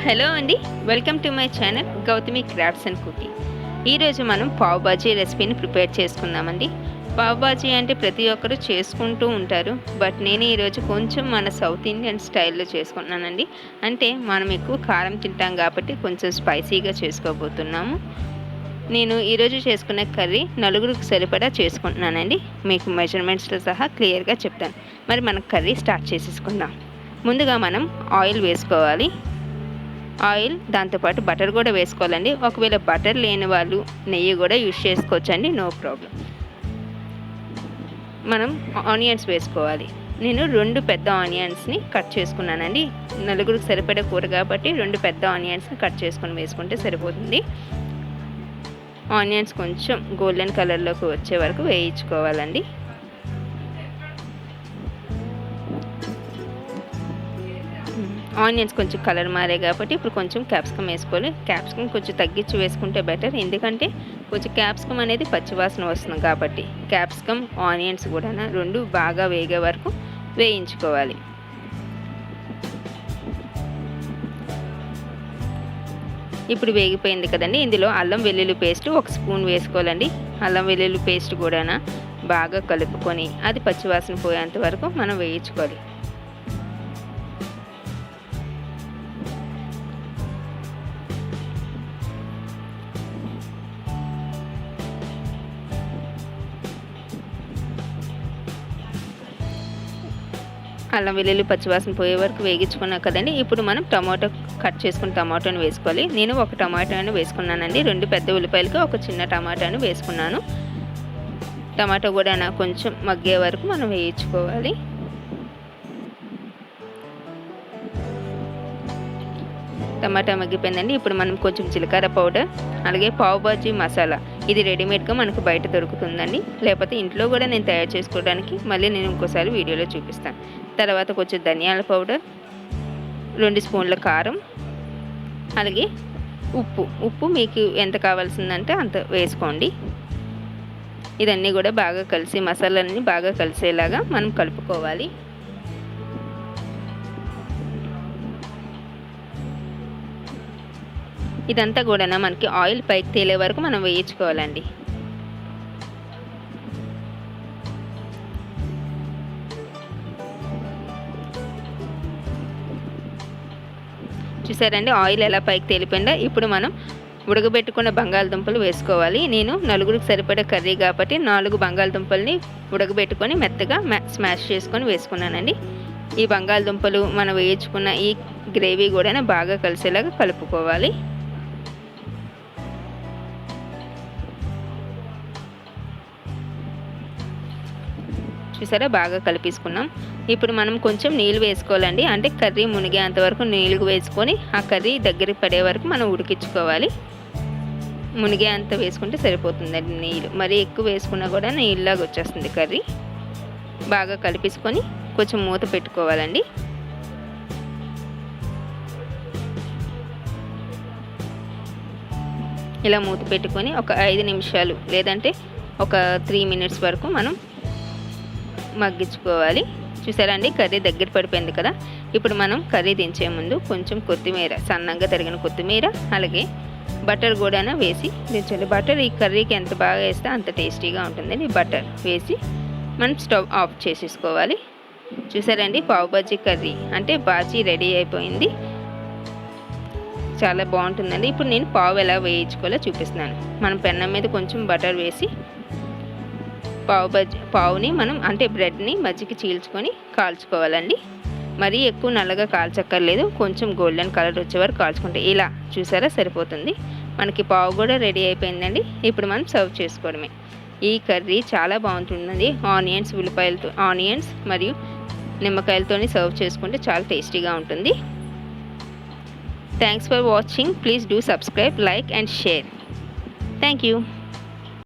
Hello అండి, welcome to my channel Gautami crafts and cooking. ఈరోజు మనం పావ్ బాజీ రెసిపీని ప్రిపేర్ చేసుకుందామండి. పావ్ బాజీ అంటే ప్రతి ఒక్కరు చేసుకుంటూ ఉంటారు, బట్ నేను ఈరోజు కొంచెం మన సౌత్ ఇండియన్ స్టైల్లో చేసుకుంటున్నానండి. అంటే మనం ఎక్కువ కారం తింటాం కాబట్టి కొంచెం స్పైసీగా చేసుకోబోతున్నాము. నేను ఈరోజు చేసుకునే కర్రీ నలుగురికి సరిపడా చేసుకుంటున్నానండి. మీకు మెజర్మెంట్స్తో సహా క్లియర్గా చెప్తాను. మరి మనం కర్రీ స్టార్ట్ చేసేసుకుందాం. ముందుగా మనం ఆయిల్ వేసుకోవాలి. ఆయిల్ దాంతోపాటు బటర్ కూడా వేసుకోవాలండి. ఒకవేళ బటర్ లేని వాళ్ళు నెయ్యి కూడా యూజ్ చేసుకోవచ్చండి, నో ప్రాబ్లం. మనం ఆనియన్స్ వేసుకోవాలి. నేను 2 పెద్ద ఆనియన్స్ని కట్ చేసుకున్నానండి. నలుగురికి సరిపడే కూర కాబట్టి 2 పెద్ద ఆనియన్స్ని కట్ చేసుకొని వేసుకుంటే సరిపోతుంది. ఆనియన్స్ కొంచెం గోల్డెన్ కలర్లోకి వచ్చే వరకు వేయించుకోవాలండి. ఆనియన్స్ కొంచెం కలర్ మారే కాబట్టి ఇప్పుడు కొంచెం క్యాప్సికమ్ వేసుకోవాలి. క్యాప్సికమ్ కొంచెం తగ్గించి వేసుకుంటే బెటర్, ఎందుకంటే కొంచెం క్యాప్సికమ్ అనేది పచ్చివాసన వస్తుంది కాబట్టి. క్యాప్సికమ్ ఆనియన్స్ కూడా 2 బాగా వేగే వరకు వేయించుకోవాలి. ఇప్పుడు వేగిపోయింది కదండి, ఇందులో అల్లం వెల్లుల్లి పేస్ట్ 1 స్పూన్ వేసుకోవాలండి. అల్లం వెల్లుల్లి పేస్ట్ కూడా బాగా కలుపుకొని అది పచ్చివాసన పోయేంత వరకు మనం వేయించుకోవాలి. అల్లం వెల్లుల్లి పచ్చివాసన పోయే వరకు వేగించుకున్నాం కదండి. ఇప్పుడు మనం టమాటో కట్ చేసుకుని టమాటోని వేసుకోవాలి. నేను 1 టమాటాను వేసుకున్నానండి. 2 పెద్ద ఉల్లిపాయలకి 1 చిన్న టమాటాను వేసుకున్నాను. టమాటో కూడా కొంచెం మగ్గే వరకు మనం వేయించుకోవాలి. టమాటా మగ్గిపోయిందండి. ఇప్పుడు మనం కొంచెం జీలకర్ర పౌడర్, అలాగే పావ్ బాజీ మసాలా, ఇది రెడీమేడ్గా మనకు బయట దొరుకుతుందండి. లేకపోతే ఇంట్లో కూడా నేను తయారు చేసుకోవడానికి మళ్ళీ నేను ఇంకోసారి వీడియోలో చూపిస్తాను. తర్వాత కొంచెం ధనియాల పౌడర్, 2 స్పూన్ల కారం, అలాగే ఉప్పు మీకు ఎంత కావాల్సిందంటే అంత వేసుకోండి. ఇదన్నీ కూడా బాగా కలిసి మసాలాలన్నీ బాగా కలిసేలాగా మనం కలుపుకోవాలి. ఇదంతా కూడా మనకి ఆయిల్ పైకి తేలే వరకు మనం వేయించుకోవాలండి. చూసారండి ఆయిల్ ఎలా పైకి తేలిపోయిందో. ఇప్పుడు మనం ఉడకబెట్టుకున్న బంగాళదుంపలు వేసుకోవాలి. నేను నలుగురికి సరిపడే కర్రీ కాబట్టి 4 బంగాళదుంపల్ని ఉడకబెట్టుకొని మెత్తగా స్మాష్ చేసుకొని వేసుకున్నానండి. ఈ బంగాళదుంపలు మనం వేయించుకున్న ఈ గ్రేవీ కూడా బాగా కలిసేలాగా కలుపుకోవాలి. చూసారా, బాగా కలిపేసుకున్నాం. ఇప్పుడు మనం కొంచెం నీళ్ళు వేసుకోవాలండి. అంటే కర్రీ మునిగేంత వరకు నీళ్ళు వేసుకొని ఆ కర్రీ దగ్గర పడే వరకు మనం ఉడికించుకోవాలి. మునిగేంత వేసుకుంటే సరిపోతుందండి నీళ్ళు. మరీ ఎక్కువ వేసుకున్నా కూడా నీళ్ళలాగా వచ్చేస్తుంది కర్రీ. బాగా కలిపేసుకొని కొంచెం మూత పెట్టుకోవాలండి. ఇలా మూత పెట్టుకొని ఒక 5 నిమిషాలు లేదంటే ఒక 3 మినిట్స్ వరకు మనం మగ్గించుకోవాలి. చూసారండి కర్రీ దగ్గర పడిపోయింది కదా. ఇప్పుడు మనం కర్రీ దించే ముందు కొంచెం కొత్తిమీర, సన్నగా తరిగిన కొత్తిమీర, అలాగే బటర్ కూడా వేసి దించండి. బటర్ ఈ కర్రీకి ఎంత బాగా వేస్తే అంత టేస్టీగా ఉంటుందండి. బటర్ వేసి మనం స్టవ్ ఆఫ్ చేసేసుకోవాలి. చూసారండి పావ్ బాజీ కర్రీ అంటే బాజీ రెడీ అయిపోయింది. చాలా బాగుంటుందండి. ఇప్పుడు నేను పావు ఎలా వేయించుకోవాలో చూపిస్తున్నాను. మనం పెన్నం మీద కొంచెం బటర్ వేసి పావుని మనం అంటే బ్రెడ్ని మధ్యకి చీల్చుకొని కాల్చుకోవాలండి. మరీ ఎక్కువ నల్లగా కాల్చక్కర్లేదు, కొంచెం గోల్డెన్ కలర్ వచ్చే వరకు కాల్చుకుంటే ఇలా చూసారా సరిపోతుంది. మనకి పావు కూడా రెడీ అయిపోయిందండి. ఇప్పుడు మనం సర్వ్ చేసుకోవడమే. ఈ కర్రీ చాలా బాగుంటుందండి. ఆనియన్స్ మరియు నిమ్మకాయలతో సర్వ్ చేసుకుంటే చాలా టేస్టీగా ఉంటుంది. Thanks for watching. Please do subscribe, like and share. Thank you.